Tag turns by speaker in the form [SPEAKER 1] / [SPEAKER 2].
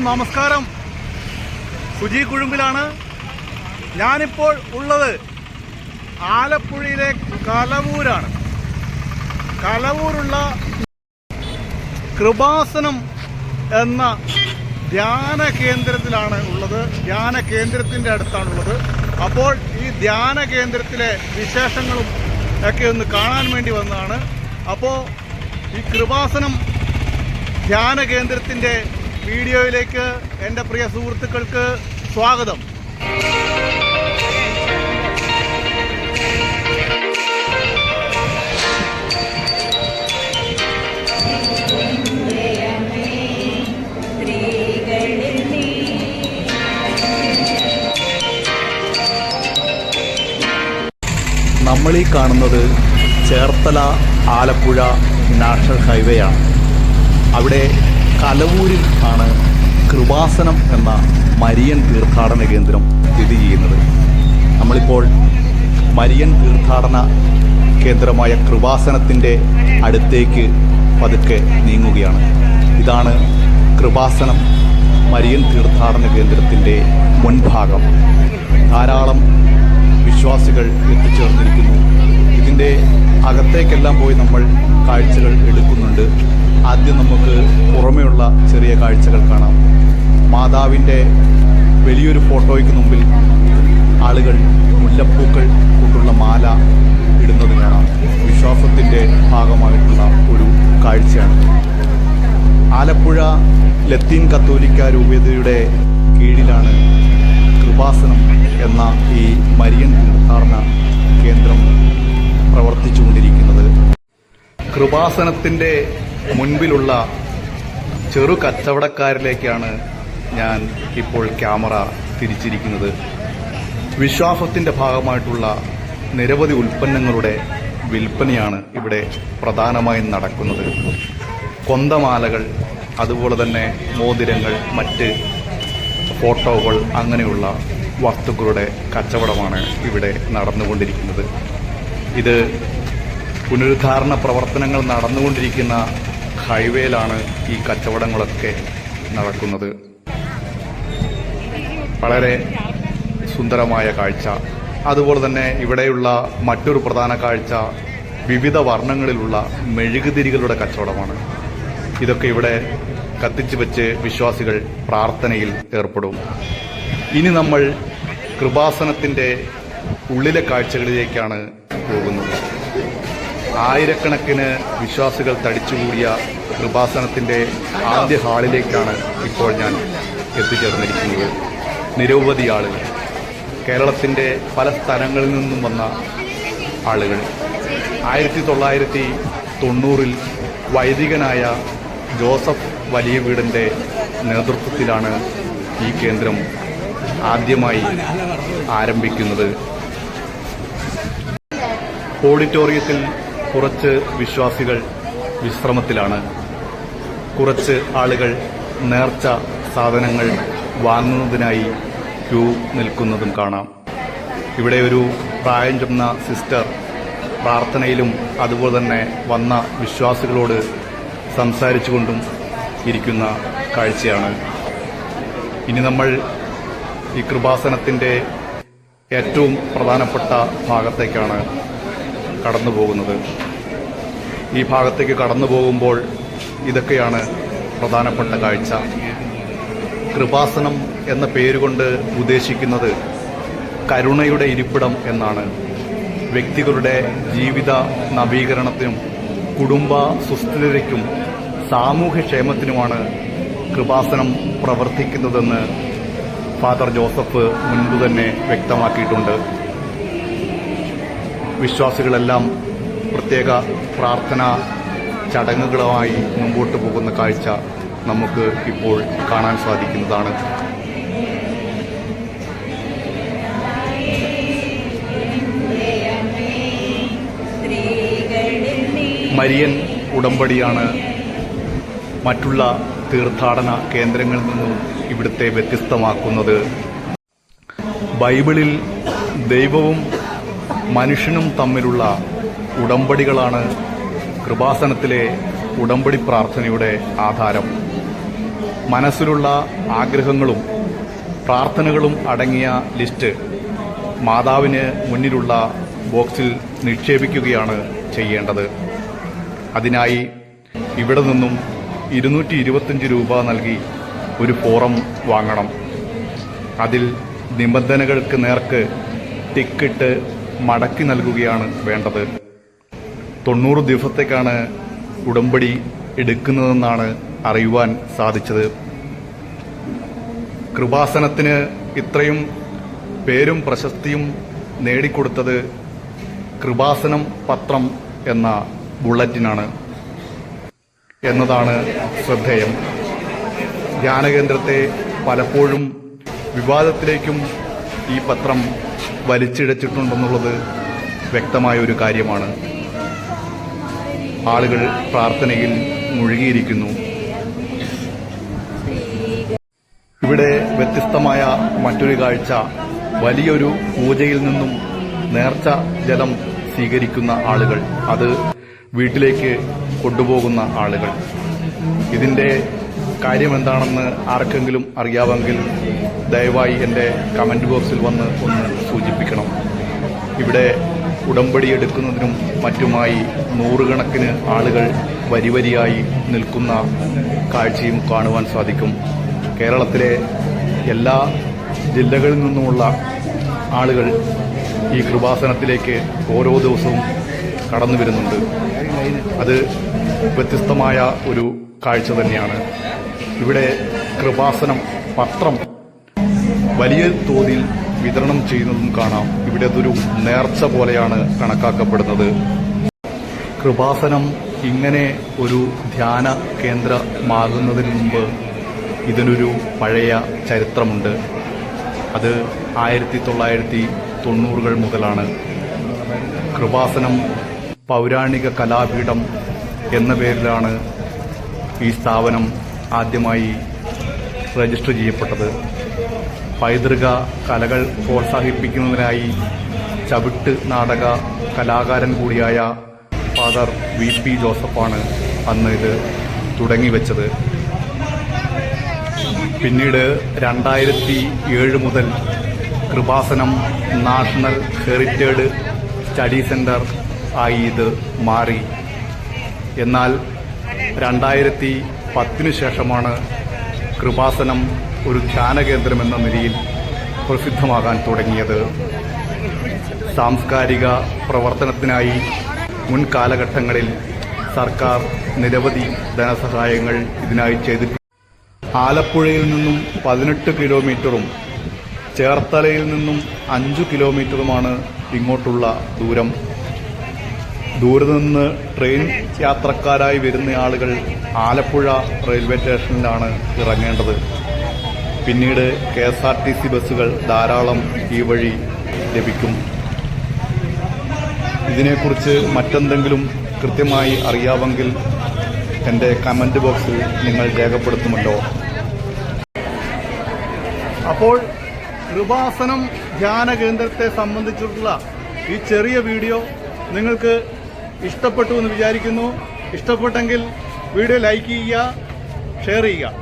[SPEAKER 1] നമസ്കാരം. സുജി കുഴുമ്പിലാണ്. ഞാനിപ്പോൾ ഉള്ളത് ആലപ്പുഴയിലെ കലവൂരാണ്. കലവൂരുള്ള കൃപാസനം എന്ന ധ്യാന കേന്ദ്രത്തിലാണ് ഉള്ളത്. ധ്യാന കേന്ദ്രത്തിൻ്റെ അടുത്താണുള്ളത്. അപ്പോൾ ഈ ധ്യാന കേന്ദ്രത്തിലെ വിശേഷങ്ങളും ഒക്കെ ഒന്ന് കാണാൻ വേണ്ടി വന്നതാണ്. അപ്പോൾ ഈ കൃപാസനം ധ്യാന കേന്ദ്രത്തിൻ്റെ വീഡിയോയിലേക്ക് എൻ്റെ പ്രിയ സുഹൃത്തുക്കൾക്ക് സ്വാഗതം. നമ്മൾ ഈ കാണുന്നത് ചേർത്തല ആലപ്പുഴ നാഷണൽ ഹൈവേ ആണ്. അവിടെ കലവൂരിൽ ആണ് കൃപാസനം എന്ന മരിയൻ തീർത്ഥാടന കേന്ദ്രം സ്ഥിതി ചെയ്യുന്നത്. നമ്മളിപ്പോൾ മരിയൻ തീർത്ഥാടന കേന്ദ്രമായ കൃപാസനത്തിൻ്റെ അടുത്തേക്ക് പതുക്കെ നീങ്ങുകയാണ്. ഇതാണ് കൃപാസനം മരിയൻ തീർത്ഥാടന കേന്ദ്രത്തിൻ്റെ മുൻഭാഗം. ധാരാളം വിശ്വാസികൾ എത്തിച്ചേർന്നിരിക്കുന്നു. ഇതിൻ്റെ അകത്തേക്കെല്ലാം പോയി നമ്മൾ കാഴ്ചകൾ എടുക്കുന്നുണ്ട്. ആദ്യം നമുക്ക് പുറമെയുള്ള ചെറിയ കാഴ്ചകൾ കാണാം. മാതാവിൻ്റെ വലിയൊരു ഫോട്ടോയ്ക്ക് മുമ്പിൽ ആളുകൾ മുല്ലപ്പൂക്കൾ കൊണ്ടുള്ള മാല ഇടുന്നത് കാണാം. വിശ്വാസത്തിൻ്റെ ഭാഗമായിട്ടുള്ള ഒരു കാഴ്ചയാണ്. ആലപ്പുഴ ലത്തീൻ കത്തോലിക്ക രൂപതയുടെ കീഴിലാണ് കൃപാസനം എന്ന ഈ മരിയൻ തീർത്ഥാടന കേന്ദ്രം പ്രവർത്തിച്ചുകൊണ്ടിരിക്കുന്നത്. കൃപാസനത്തിൻ്റെ മുൻപിലുള്ള ചെറു കച്ചവടക്കാരിലേക്കാണ് ഞാൻ ഇപ്പോൾ ക്യാമറ തിരിച്ചിരിക്കുന്നത്. വിശ്വാസത്തിൻ്റെ ഭാഗമായിട്ടുള്ള നിരവധി ഉൽപ്പന്നങ്ങളുടെ വിൽപ്പനയാണ് ഇവിടെ പ്രധാനമായും നടക്കുന്നത്. കൊന്തമാലകൾ, അതുപോലെ തന്നെ മോതിരങ്ങൾ, മറ്റ് ഫോട്ടോകൾ, അങ്ങനെയുള്ള വസ്തുക്കളുടെ കച്ചവടമാണ് ഇവിടെ നടന്നുകൊണ്ടിരിക്കുന്നത്. ഇത് പുനരുദ്ധാരണ പ്രവർത്തനങ്ങൾ നടന്നുകൊണ്ടിരിക്കുന്ന ഹൈവേയിലാണ് ഈ കച്ചവടങ്ങളൊക്കെ നടക്കുന്നത്. വളരെ സുന്ദരമായ കാഴ്ച. അതുപോലെ തന്നെ ഇവിടെയുള്ള മറ്റൊരു പ്രധാന കാഴ്ച വിവിധ വർണ്ണങ്ങളിലുള്ള മെഴുകുതിരികളുടെ കച്ചവടമാണ്. ഇതൊക്കെ ഇവിടെ കത്തിച്ചു വെച്ച് വിശ്വാസികൾ പ്രാർത്ഥനയിൽ ഏർപ്പെടും. ഇനി നമ്മൾ കൃപാസനത്തിൻ്റെ ഉള്ളിലെ കാഴ്ചകളിലേക്കാണ് പോകുന്നത്. ആയിരക്കണക്കിന് വിശ്വാസികൾ തടിച്ചുകൂടിയ കൃപാസനത്തിൻ്റെ ആദ്യ ഹാളിലേക്കാണ് ഇപ്പോൾ ഞാൻ എത്തിച്ചേർന്നിരിക്കുന്നത്. നിരവധി ആളുകൾ, കേരളത്തിൻ്റെ പല സ്ഥലങ്ങളിൽ നിന്നും വന്ന ആളുകൾ. 1990 വൈദികനായ ജോസഫ് വലിയ വീടിൻ്റെ നേതൃത്വത്തിലാണ് ഈ കേന്ദ്രം ആദ്യമായി ആരംഭിക്കുന്നത്. ഓഡിറ്റോറിയത്തിൽ കുറച്ച് വിശ്വാസികൾ വിശ്രമത്തിലാണ്. കുറച്ച് ആളുകൾ നേർച്ച സാധനങ്ങൾ വാങ്ങുന്നതിനായി ക്യൂ നിൽക്കുന്നതും കാണാം. ഇവിടെ ഒരു പ്രായം ചെന്ന സിസ്റ്റർ പ്രാർത്ഥനയിലും അതുപോലെ തന്നെ വന്ന വിശ്വാസികളോട് സംസാരിച്ചുകൊണ്ടും ഇരിക്കുന്ന കാഴ്ചയാണ്. ഇനി നമ്മൾ ഈ കൃപാസനത്തിൻ്റെ ഏറ്റവും പ്രധാനപ്പെട്ട ഭാഗത്തേക്കാണ് കടന്നു പോകുന്നത്. ഈ ഭാഗത്തേക്ക് കടന്നു പോകുമ്പോൾ ഇതൊക്കെയാണ് പ്രധാനപ്പെട്ട കാഴ്ച. കൃപാസനം എന്ന പേരുകൊണ്ട് ഉദ്ദേശിക്കുന്നത് കരുണയുടെ ഇരിപ്പിടം എന്നാണ്. വ്യക്തികളുടെ ജീവിത നവീകരണത്തിനും കുടുംബ സുസ്ഥിരതയ്ക്കും സാമൂഹ്യക്ഷേമത്തിനുമാണ് കൃപാസനം പ്രവർത്തിക്കുന്നതെന്ന് ഫാദർ ജോസഫ് മുൻപ് തന്നെ വ്യക്തമാക്കിയിട്ടുണ്ട്. വിശ്വാസികളെല്ലാം പ്രത്യേക പ്രാർത്ഥനാ ചടങ്ങുകളുമായി മുമ്പോട്ട് പോകുന്ന കാഴ്ച നമുക്ക് ഇപ്പോൾ കാണാൻ സാധിക്കുന്നതാണ്. മരിയൻ ഉടമ്പടിയാണ് മറ്റുള്ള തീർത്ഥാടന കേന്ദ്രങ്ങളിൽ നിന്നും ഇവിടുത്തെ വ്യത്യസ്തമാക്കുന്നത്. ബൈബിളിൽ ദൈവവും മനുഷ്യനും തമ്മിലുള്ള ഉടമ്പടികളാണ് കൃപാസനത്തിലെ ഉടമ്പടി പ്രാർത്ഥനയുടെ ആധാരം. മനസ്സിലുള്ള ആഗ്രഹങ്ങളും പ്രാർത്ഥനകളും അടങ്ങിയ ലിസ്റ്റ് മാതാവിന് മുന്നിലുള്ള ബോക്സിൽ നിക്ഷേപിക്കുകയാണ് ചെയ്യേണ്ടത്. അതിനായി ഇവിടെ നിന്നും 225 രൂപ നൽകി ഒരു ഫോറം വാങ്ങണം. അതിൽ നിബന്ധനകൾക്ക് നേർക്ക് ടിക്കിട്ട് മടക്കി നൽകുകയാണ് വേണ്ടത്. 90 ദിവസത്തേക്കാണ് ഉടമ്പടി എടുക്കുന്നതെന്നാണ് അറിയുവാൻ സാധിച്ചത്. കൃപാസനത്തിന് ഇത്രയും പേരും പ്രശസ്തിയും നേടിക്കൊടുത്തത് കൃപാസനം പത്രം എന്ന ബുള്ളറ്റിനാണ് എന്നതാണ് ശ്രദ്ധേയം. ധ്യാനകേന്ദ്രത്തെ പലപ്പോഴും വിവാദത്തിലേക്കും ഈ പത്രം വലിച്ചിഴച്ചിട്ടുണ്ടെന്നുള്ളത് വ്യക്തമായ ഒരു കാര്യമാണ്. ആളുകൾ പ്രാർത്ഥനയിൽ മുഴുകിയിരിക്കുന്നു. ഇവിടെ വ്യത്യസ്തമായ മറ്റൊരു കാഴ്ച, വലിയൊരു പൂജയിൽ നിന്നും നേർച്ച ജലം സ്വീകരിക്കുന്ന ആളുകൾ, അത് വീട്ടിലേക്ക് കൊണ്ടുപോകുന്ന ആളുകൾ. ഇതിന്റെ കാര്യമെന്താണെന്ന് ആർക്കെങ്കിലും അറിയാമെങ്കിൽ ദയവായി എൻ്റെ കമന്റ് ബോക്സിൽ വന്ന് ഒന്ന് സൂചിപ്പിക്കണം. ഇവിടെ ഉടമ്പടി എടുക്കുന്നതിനും മറ്റുമായി നൂറുകണക്കിന് ആളുകൾ വരിവരിയായി നിൽക്കുന്ന കാഴ്ചയും കാണുവാൻ സാധിക്കും. കേരളത്തിലെ എല്ലാ ജില്ലകളിൽ നിന്നുമുള്ള ആളുകൾ ഈ കൃപാസനത്തിലേക്ക് ഓരോ ദിവസവും കടന്നു വരുന്നുണ്ട്. അത് വ്യത്യസ്തമായ ഒരു കാഴ്ച തന്നെയാണ്. ഇവിടെ കൃപാസനം പത്രം വലിയ തോതിൽ വിതരണം ചെയ്യുന്നതും കാണാം. ഇവിടെ അതൊരു നേർച്ച പോലെയാണ് കണക്കാക്കപ്പെടുന്നത്. കൃപാസനം ഇങ്ങനെ ഒരു ധ്യാന കേന്ദ്രമാകുന്നതിന് മുമ്പ് ഇതിനൊരു പഴയ ചരിത്രമുണ്ട്. അത് 1990 മുതലാണ്. കൃപാസനം പൗരാണിക കലാപീഠം എന്ന പേരിലാണ് ഈ സ്ഥാപനം ആദ്യമായി രജിസ്റ്റർ ചെയ്യപ്പെട്ടത്. പൈതൃക കലകൾ പ്രോത്സാഹിപ്പിക്കുന്നതിനായി ചവിട്ട് നാടക കലാകാരൻ കൂടിയായ ഫാദർ VP ജോസഫാണ് അന്ന് ഇത് തുടങ്ങിവെച്ചത്. പിന്നീട് 2007 മുതൽ Krupasanam national heritage study centre ആയി ഇത് മാറി. എന്നാൽ 2010 ശേഷമാണ് കൃപാസനം ഒരു ധ്യാനകേന്ദ്രം എന്ന നിലയിൽ പ്രസിദ്ധമാകാൻ തുടങ്ങിയത്. സാംസ്കാരിക പ്രവർത്തനത്തിനായി മുൻകാലഘട്ടങ്ങളിൽ സർക്കാർ നിരവധി ധനസഹായങ്ങൾ ഇതിനായി ചെയ്തിട്ടുണ്ട്. ആലപ്പുഴയിൽ നിന്നും 18 കിലോമീറ്ററും ചേർത്തലയിൽ നിന്നും 5 കിലോമീറ്ററുമാണ് ഇങ്ങോട്ടുള്ള ദൂരം. ദൂരത്തുനിന്ന് ട്രെയിൻ യാത്രക്കാരായി വരുന്ന ആളുകൾ ആലപ്പുഴ റെയിൽവേ സ്റ്റേഷനിലാണ് ഇറങ്ങേണ്ടത്. പിന്നീട് KSRTC ബസ്സുകൾ ധാരാളം ഈ വഴി ലഭിക്കും. ഇതിനെക്കുറിച്ച് മറ്റെന്തെങ്കിലും കൃത്യമായി അറിയാമെങ്കിൽ എൻ്റെ കമന്റ് ബോക്സിൽ നിങ്ങൾ രേഖപ്പെടുത്തുമല്ലോ. അപ്പോൾ കൃപാസനം ധ്യാന കേന്ദ്രത്തെ സംബന്ധിച്ചിട്ടുള്ള ഈ ചെറിയ വീഡിയോ നിങ്ങൾക്ക് ഇഷ്ടപ്പെട്ടു എന്ന് വിചാരിക്കുന്നു. ഇഷ്ടപ്പെട്ടെങ്കിൽ വീഡിയോ ലൈക്ക് ചെയ്യുക, ഷെയർ ചെയ്യുക.